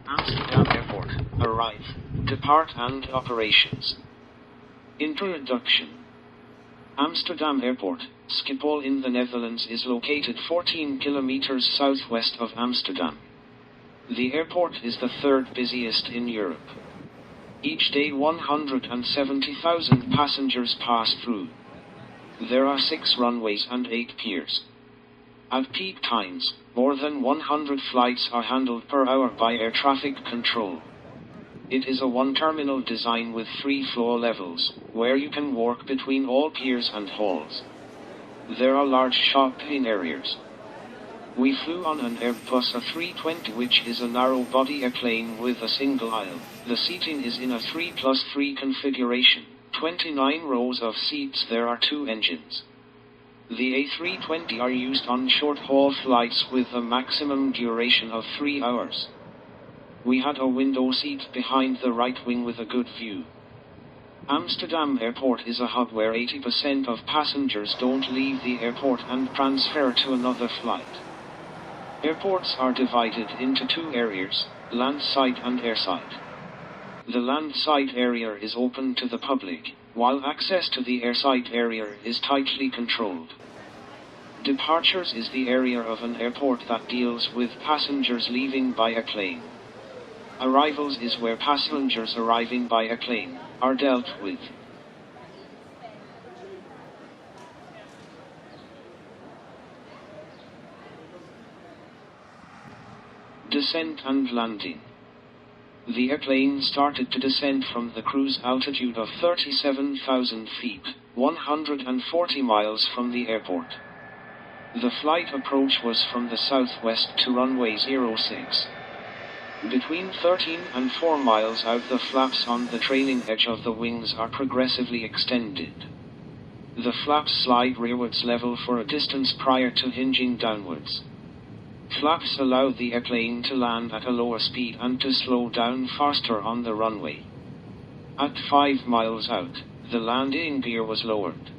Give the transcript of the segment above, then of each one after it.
Amsterdam Airport. Arrive, depart and operations. Introduction. Amsterdam Airport, Schiphol in the Netherlands is located 14 kilometers southwest of Amsterdam. The airport is the third busiest in Europe. Each day 170,000 passengers pass through. There are 6 runways and 8 piers. At peak times, more than 100 flights are handled per hour by air traffic control. It is a one-terminal design with 3 floor levels, where you can walk between all piers and halls. There are large shopping areas. We flew on an Airbus A320, which is a narrow-body airplane with a single aisle. The seating is in a 3+3 configuration, 29 rows of seats. There are 2 engines. The A320 are used on short-haul flights with a maximum duration of 3 hours. We had a window seat behind the right wing with a good view. Amsterdam Airport is a hub where 80% of passengers don't leave the airport and transfer to another flight. Airports are divided into 2 areas, landside and airside. The landside area is open to the public, while access to the airside area is tightly controlled. Departures is the area of an airport that deals with passengers leaving by a plane. Arrivals is where passengers arriving by a plane are dealt with. Descent and landing. The airplane started to descend from the cruise altitude of 37,000 feet, 140 miles from the airport. The flight approach was from the southwest to runway 06. Between 13 and 4 miles out, the flaps on the trailing edge of the wings are progressively extended. The flaps slide rearwards level for a distance prior to hinging downwards. Flaps allow the airplane to land at a lower speed and to slow down faster on the runway. At 5 miles out, the landing gear was lowered.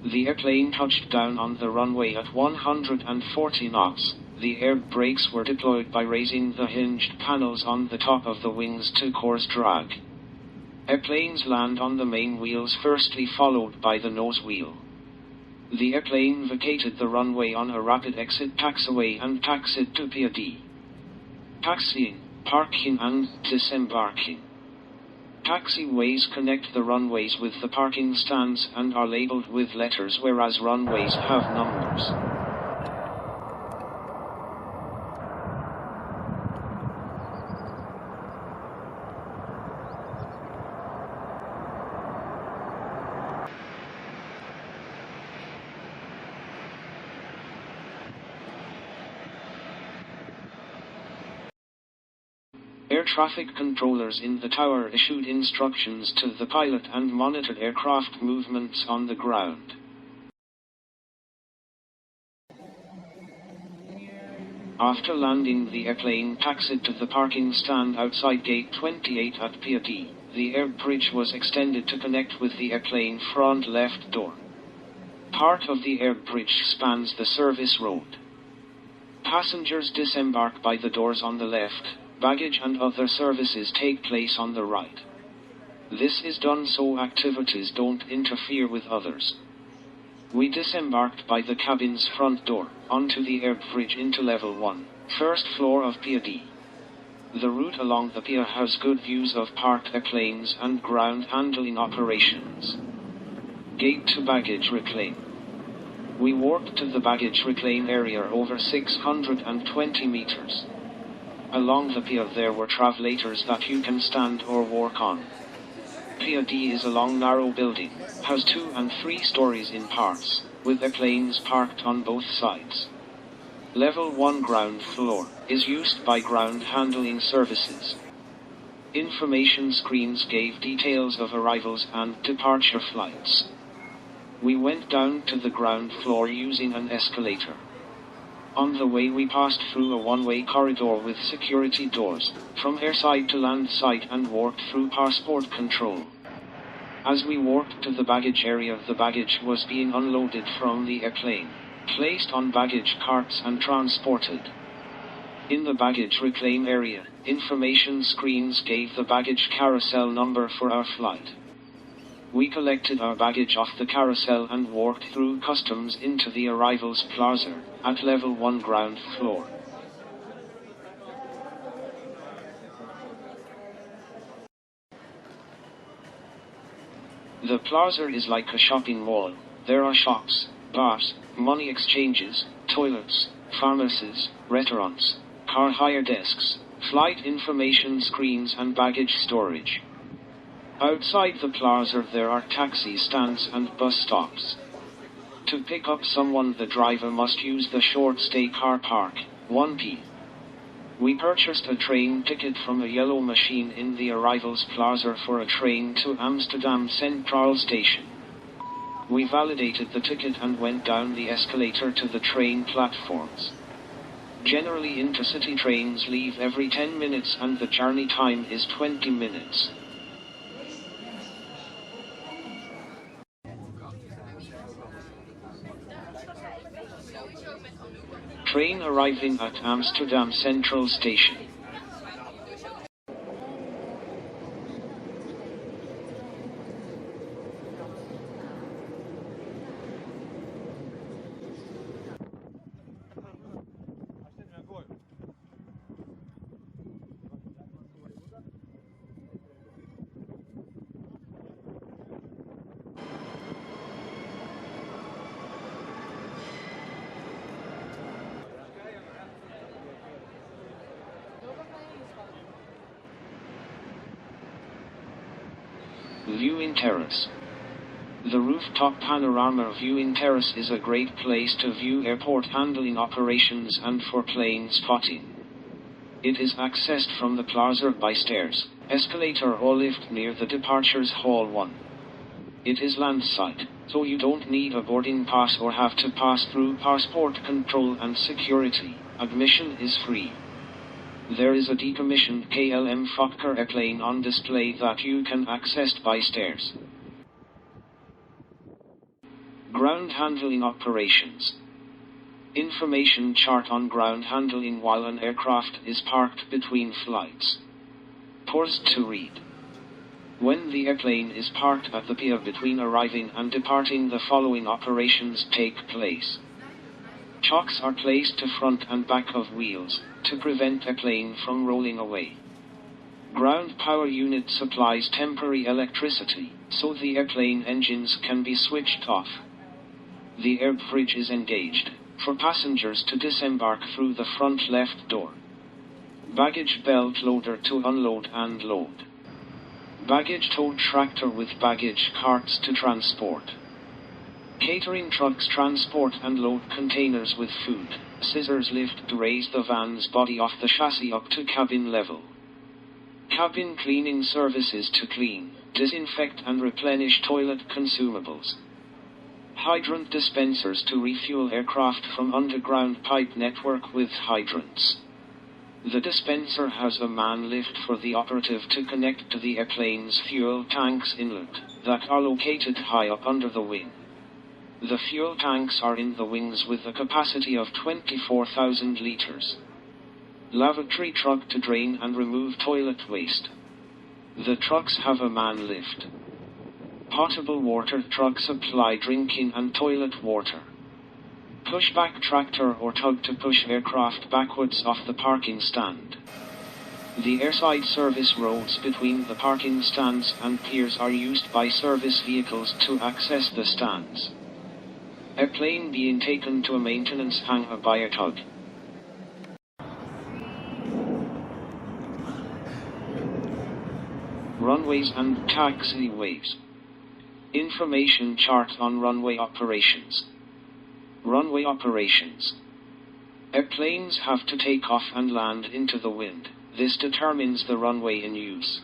The airplane touched down on the runway at 140 knots. The air brakes were deployed by raising the hinged panels on the top of the wings to cause drag. Airplanes land on the main wheels firstly, followed by the nose wheel. The airplane vacated the runway on a rapid exit taxiway and taxied to Pier D. Taxiing, parking and disembarking. Taxiways connect the runways with the parking stands and are labeled with letters, whereas runways have numbers. Air traffic controllers in the tower issued instructions to the pilot and monitored aircraft movements on the ground. After landing, the airplane taxied to the parking stand outside gate 28 at Pier D. The air bridge was extended to connect with the airplane front left door. Part of the air bridge spans the service road. Passengers disembark by the doors on the left. Baggage and other services take place on the right. This is done so activities don't interfere with others. We disembarked by the cabin's front door, onto the air bridge into level 1, first floor of Pier D. The route along the pier has good views of parked airplanes and ground handling operations. Gate to baggage reclaim. We walked to the baggage reclaim area over 620 meters. Along the pier there were travelators that you can stand or walk on. Pier D is a long narrow building, has 2 and 3 stories in parts, with airplanes parked on both sides. Level 1 ground floor is used by ground handling services. Information screens gave details of arrivals and departure flights. We went down to the ground floor using an escalator. On the way we passed through a one-way corridor with security doors, from airside to landside, and walked through passport control. As we walked to the baggage area, the baggage was being unloaded from the airplane, placed on baggage carts and transported. In the baggage reclaim area, information screens gave the baggage carousel number for our flight. We collected our baggage off the carousel and walked through customs into the arrivals plaza, at level 1 ground floor. The plaza is like a shopping mall. There are shops, bars, money exchanges, toilets, pharmacies, restaurants, car hire desks, flight information screens and baggage storage. Outside the plaza there are taxi stands and bus stops. To pick up someone the driver must use the short stay car park, 1p. We purchased a train ticket from a yellow machine in the arrivals plaza for a train to Amsterdam Central Station. We validated the ticket and went down the escalator to the train platforms. Generally intercity trains leave every 10 minutes and the journey time is 20 minutes. Train arriving at Amsterdam Central Station. Viewing terrace. The rooftop panorama viewing terrace is a great place to view airport handling operations and for plane spotting. It is accessed from the plaza by stairs, escalator or lift near the departures hall 1. It is landside, so you don't need a boarding pass or have to pass through passport control and security. Admission is free. There is a decommissioned KLM Fokker airplane on display that you can access by stairs. Ground handling operations. Information chart on ground handling while an aircraft is parked between flights. Pause to read. When the airplane is parked at the pier between arriving and departing, the following operations take place. Chocks are placed to front and back of wheels, to prevent a plane from rolling away. Ground power unit supplies temporary electricity, so the airplane engines can be switched off. The air bridge is engaged, for passengers to disembark through the front left door. Baggage belt loader to unload and load. Baggage tow tractor with baggage carts to transport. Catering trucks transport and load containers with food. Scissors lift to raise the van's body off the chassis up to cabin level. Cabin cleaning services to clean, disinfect and replenish toilet consumables. Hydrant dispensers to refuel aircraft from underground pipe network with hydrants. The dispenser has a man lift for the operative to connect to the airplane's fuel tanks inlet, that are located high up under the wing. The fuel tanks are in the wings with a capacity of 24,000 liters. Lavatory truck to drain and remove toilet waste. The trucks have a man lift. Potable water truck supply drinking and toilet water. Pushback tractor or tug to push aircraft backwards off the parking stand. The airside service roads between the parking stands and piers are used by service vehicles to access the stands. Airplane being taken to a maintenance hangar by a tug. Runways and taxiways. Information chart on runway operations. Runway operations. Airplanes have to take off and land into the wind. This determines the runway in use.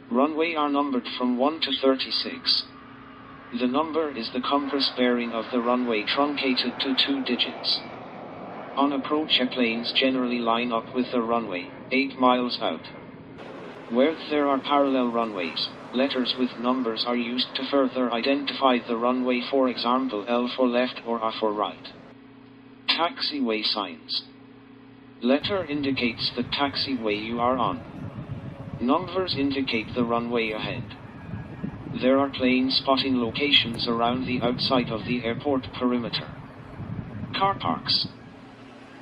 Runway are numbered from 1 to 36. The number is the compass bearing of the runway truncated to 2 digits. On approach, airplanes generally line up with the runway, 8 miles out. Where there are parallel runways, letters with numbers are used to further identify the runway, for example L for left or R for right. Taxiway signs. Letter indicates the taxiway you are on. Numbers indicate the runway ahead. There are plane spotting locations around the outside of the airport perimeter. Car parks.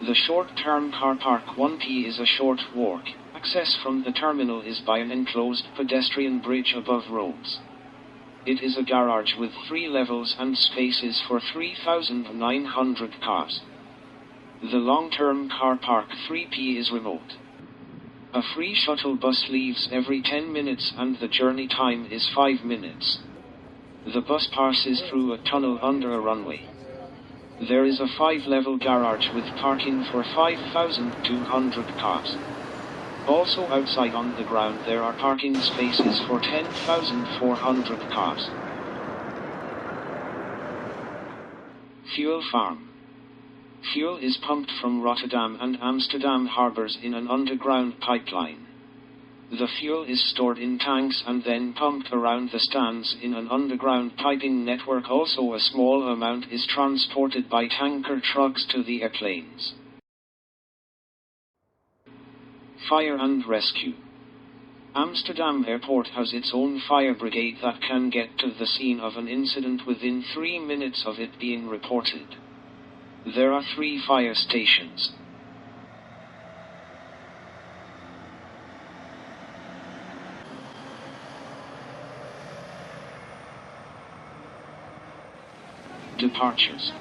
The short-term car park 1P is a short walk. Access from the terminal is by an enclosed pedestrian bridge above roads. It is a garage with 3 levels and spaces for 3,900 cars. The long-term car park 3P is remote. A free shuttle bus leaves every 10 minutes and the journey time is 5 minutes. The bus passes through a tunnel under a runway. There is a 5-level garage with parking for 5,200 cars. Also outside on the ground there are parking spaces for 10,400 cars. Fuel farm. Fuel is pumped from Rotterdam and Amsterdam harbors in an underground pipeline. The fuel is stored in tanks and then pumped around the stands in an underground piping network. Also a small amount is transported by tanker trucks to the airplanes. Fire and rescue. Amsterdam Airport has its own fire brigade that can get to the scene of an incident within 3 minutes of it being reported. There are 3 fire stations. Departures.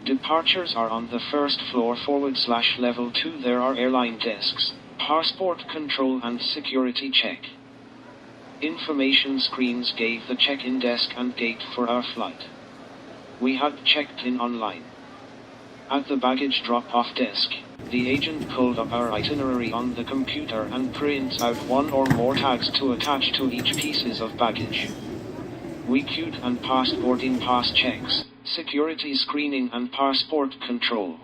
Departures are on the first floor /level 2. There are airline desks, passport control and security check. Information screens gave the check-in desk and gate for our flight. We had checked in online. At the baggage drop-off desk, the agent pulled up our itinerary on the computer and prints out 1 or more tags to attach to each pieces of baggage. We queued and passed boarding pass checks, security screening and passport control.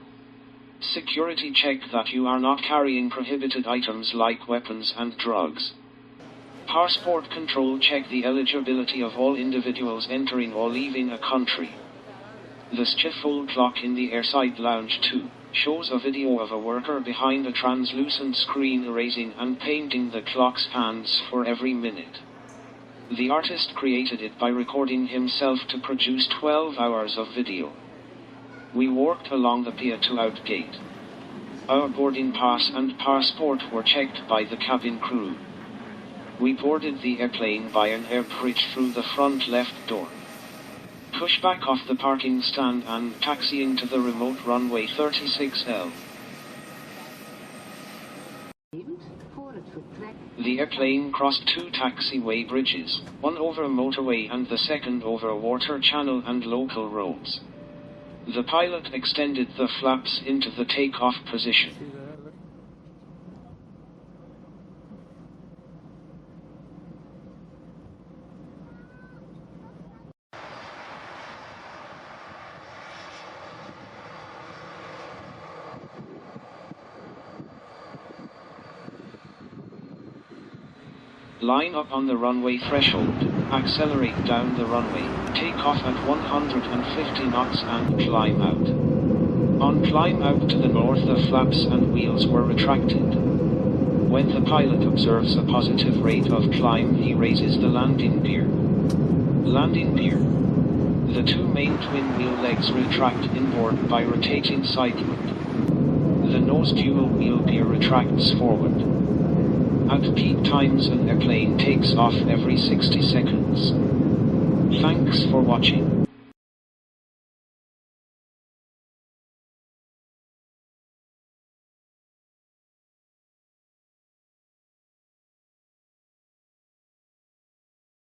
Security check that you are not carrying prohibited items like weapons and drugs. Passport control check the eligibility of all individuals entering or leaving a country. The Skipawl clock in the airside lounge 2 shows a video of a worker behind a translucent screen erasing and painting the clock's hands for every minute. The artist created it by recording himself to produce 12 hours of video. We walked along the pier to out gate. Our boarding pass and passport were checked by the cabin crew. We boarded the airplane by an air bridge through the front left door. Push back off the parking stand and taxiing to the remote runway 36L. The airplane crossed 2 taxiway bridges, one over a motorway and the second over a water channel and local roads. The pilot extended the flaps into the takeoff position. Line up on the runway threshold, accelerate down the runway, take off at 150 knots and climb out. On climb out to the north the flaps and wheels were retracted. When the pilot observes a positive rate of climb he raises the landing gear. Landing gear. The 2 main twin wheel legs retract inboard by rotating sideward. The nose dual wheel gear retracts forward. At peak times an airplane takes off every 60 seconds. Thanks for watching.